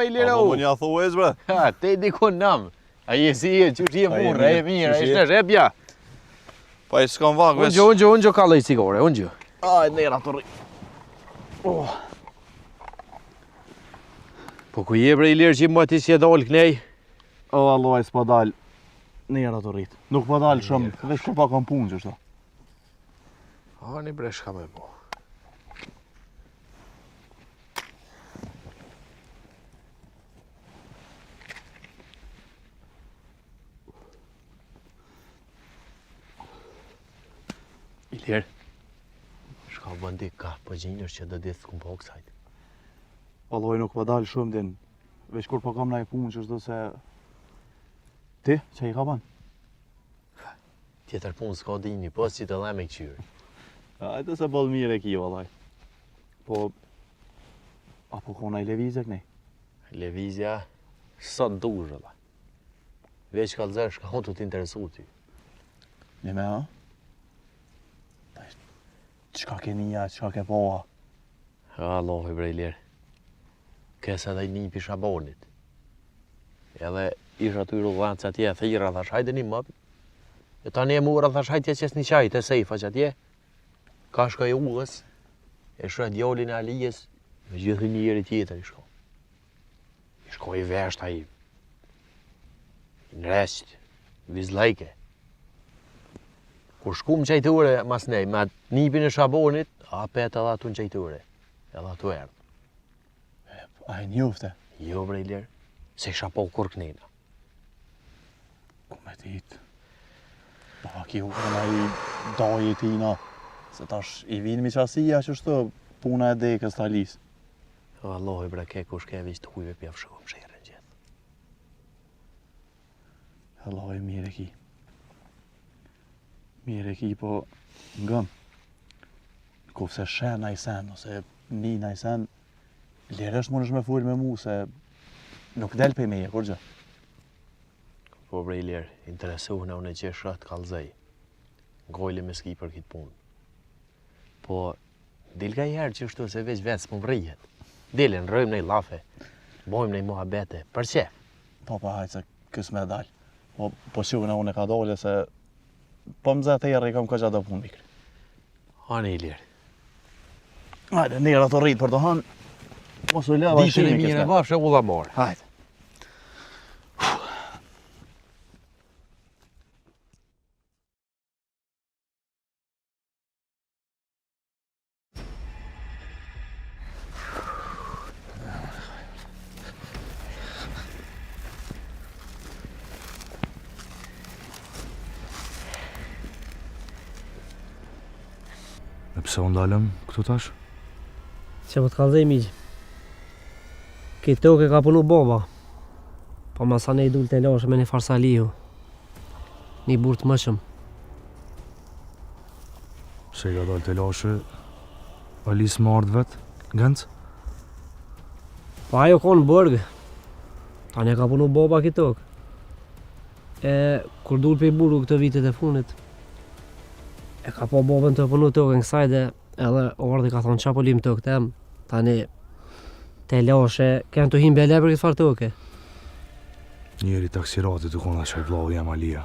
i lira u. Po një thuez bre. Ha, te dikon nam. A je si e, që ti e murë, e mirë, e shnesh, e bja. Pa i s'kam vak veç. Unë gjë kallaj cigare, unë gjë. Aj, nera të rri. Po ku je bre i lirë që më ati si e dollë kënej? O, Allah, s'pa dal nera të rrit. Nuk pa dal shumë, veç kur pa kam punë që shto. Ani bre, shka me po. Ilir, shka bëndi ka pëgjinjër që dhe ditë s'kum po kësajt. Allah, nuk pa dal shumë din. Veç kur pa kam naj punë që shto se... Ti, që i ka ban? Tjetër punë s'ka dini, po që të dhe me këqyrë. Ajte se bëllë mire ki, vallaj. Po... Apo kona i levizja kënej? Levizja, sot dushë, dhe. Veç ka lëzër, shka hon të t'interesu ty. Një me, ha? Qka ke nija, qka ke poha? Allah i bre i lirë. Kesa dhe i një pisha bonit. Edhe isha të i rudhanë që atje, thira, thash, hajde një mëpë. E tani e mura, thash, hajde qes një qajt e sejfa që atje. Ka shkoj ullës, e shkoj djallin e alijes, me gjithë një jeri tjetër i shko. I shko i vesht a i. Në resht, vizlajke. Kur shkum qajture mas nej, me nipin e shabonit, a pet edhe atu në qajture. Edhe atu erdhë. A e njofte? Jo bre i lirë, se isha po kur kënina. Ku me dit? Pa ki u kërna i daje tina, se tash i vinë mi qasia që shto puna e dekës të alis. Allah i bre ke kush ke visht hujve pjef shumë shere në gjithë. Allah i mire ki. Mire ki, po ngëm. Kufse shen a i sen, ose ni a i sen, lirësht mund është me full me mu, se nuk del pe meje, kur gjë. Po bre i lirë, interesuhna unë e që shrat kalzej. Gojli me ski për kitë punë. Po, dil ka i herë që shtu se veç vetë s'më vrijet. Dilin, rëjmë nej lafe, bojmë nej muhabete, për qef. Po pa hajtë se kësë me dal. Po shugna unë e ka dole se po më zetë e jere i kam ka gjatë punë mikri. Hane i lirë. Hajde, nera të rritë për të hanë. Mos u lëva Ditën e mirë e bafshë u dha marë. Hajde. E pse u ndalëm këtu tash? Që më të kalzej migjë. Këtë toke ka punu baba. Pa masa ne i dul të lashë me një farsalihu. Një burë të mëshëm. Se i ka dalë të lashë, Alis më ardhë vetë, gëndë? Pa ajo ka në bërgë. Tani ka punu baba këtë tokë. E kur dul për i burë këtë vitet e funit, e ka po babën të punu tokën kësajde, edhe ardhi ka thonë qa po lim tokë tem. Tani te lashe, kënë të himbe le për këtë farë toke. Njeri taksirati të kona që e vlau jam Alia.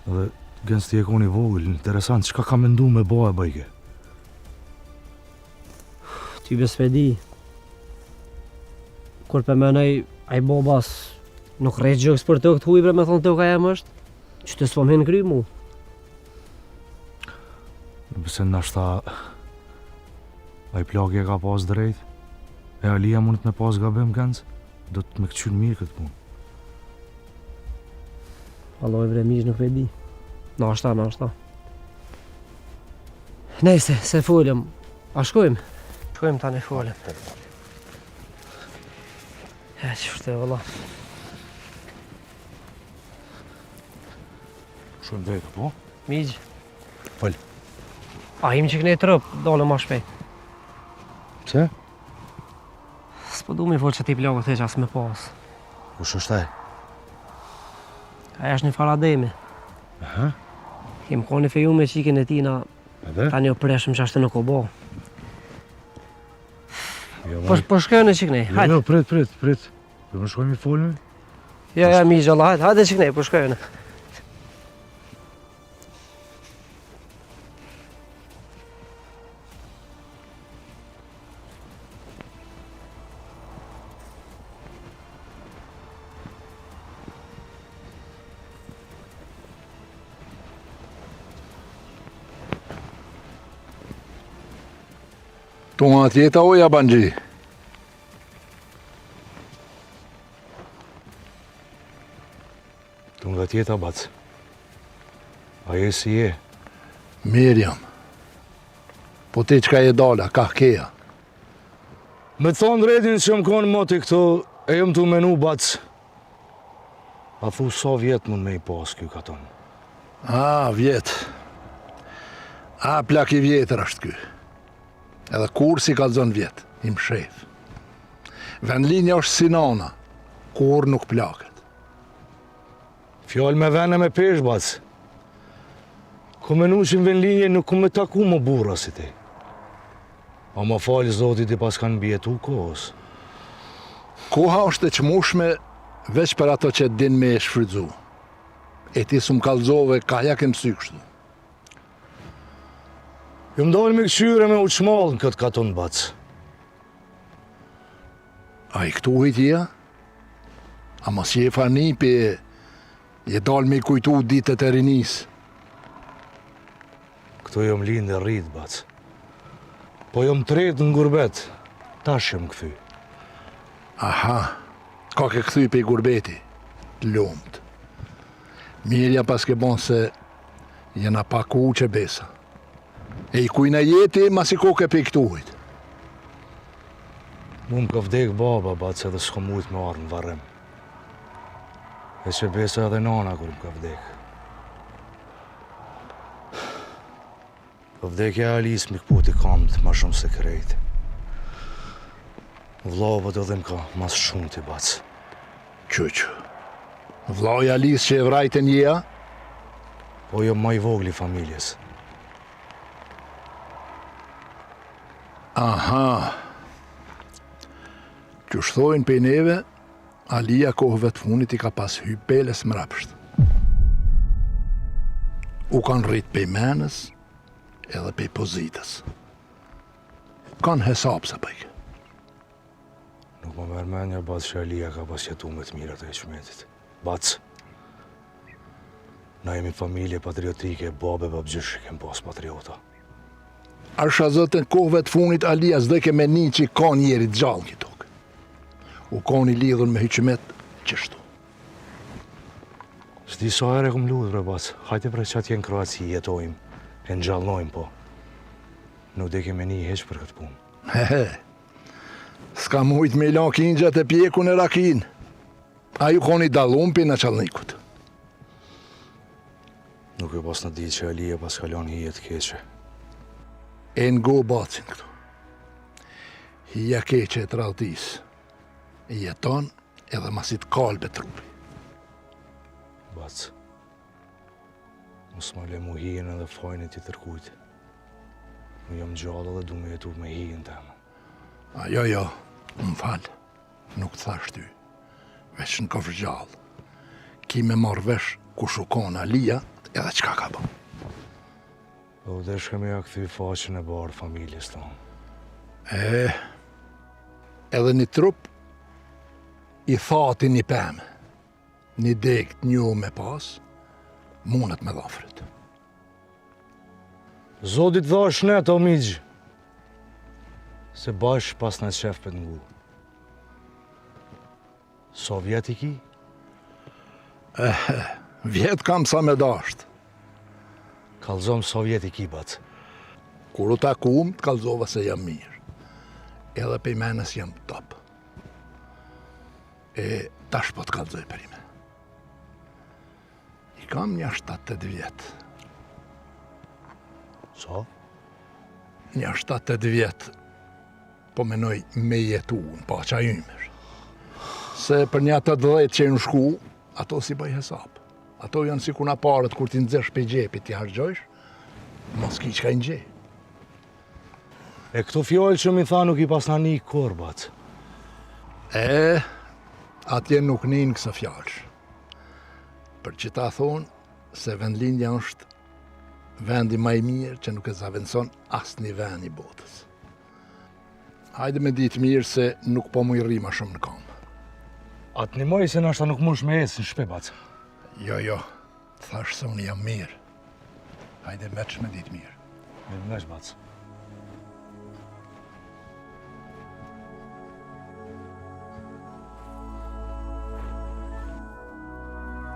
Edhe gëndës ti e koni vogël, interesant, qka ka mendu me bo e bëjke? Ty bespedi. Kur për menoj, aj babas nuk rejtë gjokës për tokë të hujbre me thonë toka jem është, që të s'pom hen kry mu. Nëse nashta aj plagje ka pas drejt, e Alia mundet me pas gabim gëndës, do të me këqyrë mirë këtë punë. Allah e bre mish nuk vedi. Nashta. Nejse, se folëm. A shkojmë? Shkojmë tani folëm. E që shte valla. Shkojmë vetë, po? Migjë. Fëll. A im që këne trëp, dole ma shpejt. Pse? S'po du mi folë që ti plagët e qas me pas. Kush është ai? Aja është një farademi. Aha. Kem koni feju me qikin e tina, Edhe? tani o preshëm që ashtë nuk o bo. Po shkojnë që kënej, hajde. Jo, prit. Do më shkojmë i folme? Ja, mi gjalla, hajde që kënej, po shkojnë. Tu nga tjeta oja, Banxhi? Tu nga tjeta, bac. A je si je? Mirjam. Po ti qka je dala, ka keja? Me të thonë drejtin që më konë moti këto, e jëm të menu, bac. A thu sa vjetë mund me i pas kjo katon? Vjet. Plak i vjetër është ky. Edhe kur si kalzon vjet, im shef. Vendlinja është si nana, kur nuk plaket. Fjallë me vene me pesh, bac. Ku menu që në vendlinje nuk ku me taku më burra si ti. A ma falë zotit i pas kanë bjetu kohës. Koha është e qmushme veç për ato që din me e shfrydzu. E ti s'm kalzove ka ja kem sy kështu. Jo më dojnë me këshyre me uqmalë në këtë katon, bac. A i këtu hejtja? A mos je fanipi, je dal me i kujtu ditët e rinis. Këtu jom lindë e rritë, bac. Po jom tretë në gurbet, tash jom këthy. Aha, ka ke këthy pe i gurbeti, lumt. Mirja pas ke bon se jena pa ku që besa. E i kujna jeti, mas i koke pe i këtuhit. Mu më ka vdek baba, bac, edhe s'ko mujt me arë në varem. E që besa edhe nana kur më ka vdek. Po vdekja Alis mi këputi kamët ma shumë se krejt. Vlavët edhe më ka mas shumë ti, bac. Qyqë, vloj Alis që e vrajten jeja? Po jo ma i vogli familjes. Aha. Që shthojnë pe neve, Alia kohëve të funit i ka pas hypeles mrapsht. U kanë rrit pe menës edhe pe pozitës. Kanë hesap se pëjke. Nuk më mërmenja, bac, që Alia ka pas jetu me të mirat e shmetit. Bac, na jemi familje patriotike, babe babgjysh kem pas patriota. Arsha zëtën kohëve të funit Alia s'do ke me një që ka njeri të gjallë një tokë. U ka një lidhën me hyqimet qështu. S'di sa ere këm ludhë, bre, bac. Hajte pre që atje në Kroaci jetojmë, e në gjallnojmë, po. Nuk dhe keme një heq për këtë punë. Hehe, s'ka mujt me ilan kingjat e pjeku në rakin. A ju ka një dalumpi në qalnikut. Nuk e pas në ditë që Alia pas kalon hijet keqe. E n'go bacin këtu. Hija keqe e traltis. E jeton edhe masit kalbe trupi. Bac, mos më le mu hijen edhe fajnë ti tërkujt. Më jam gjallë dhe du me jetu me hijen temë. Jo, më falë. Nuk të thash ty. Veç në kofër gjallë. Ki me marrë vesh ku shukon Alia edhe qka ka bo. Po dhe shkemi ja këthy faqen e barë familjes tonë. Edhe një trup i thati një pëmë, një dekt një me pas, mundet me dhafrit. Zotit dha shnet, o migjë, se bash pas në qef për ngu. So vjet i ki? Vjet kam sa me dasht. Kalzom so vjet i ki, bac. Kur u takum, të kalzova se jam mirë. Edhe pe menës jam top. E tash po të kalzoj për ime. I kam një 7-8 vjet. So? Një 7-8 vjet, po menoj me jetu në paqa ymer. Se për një 80 që në shku, ato si bëj hesap. Ato janë si kuna parët kur ti nxesh pe gjepit ti hargjojsh, mos ki qka i nxej. E këto fjallë që mi tha nuk i pasna një korbat. Atje nuk nin kësa fjallësh. Për që ta thonë se vendlindja është vendi maj mirë që nuk e zavendëson asë një vend i botës. Hajde me ditë mirë se nuk po mu i rri ma shumë në kam. Atë një moj se nashta nuk mush me esë në shpe, bac. Jo, thash se unë jam mirë. Hajde me që me ditë mirë. Me nësh, bac.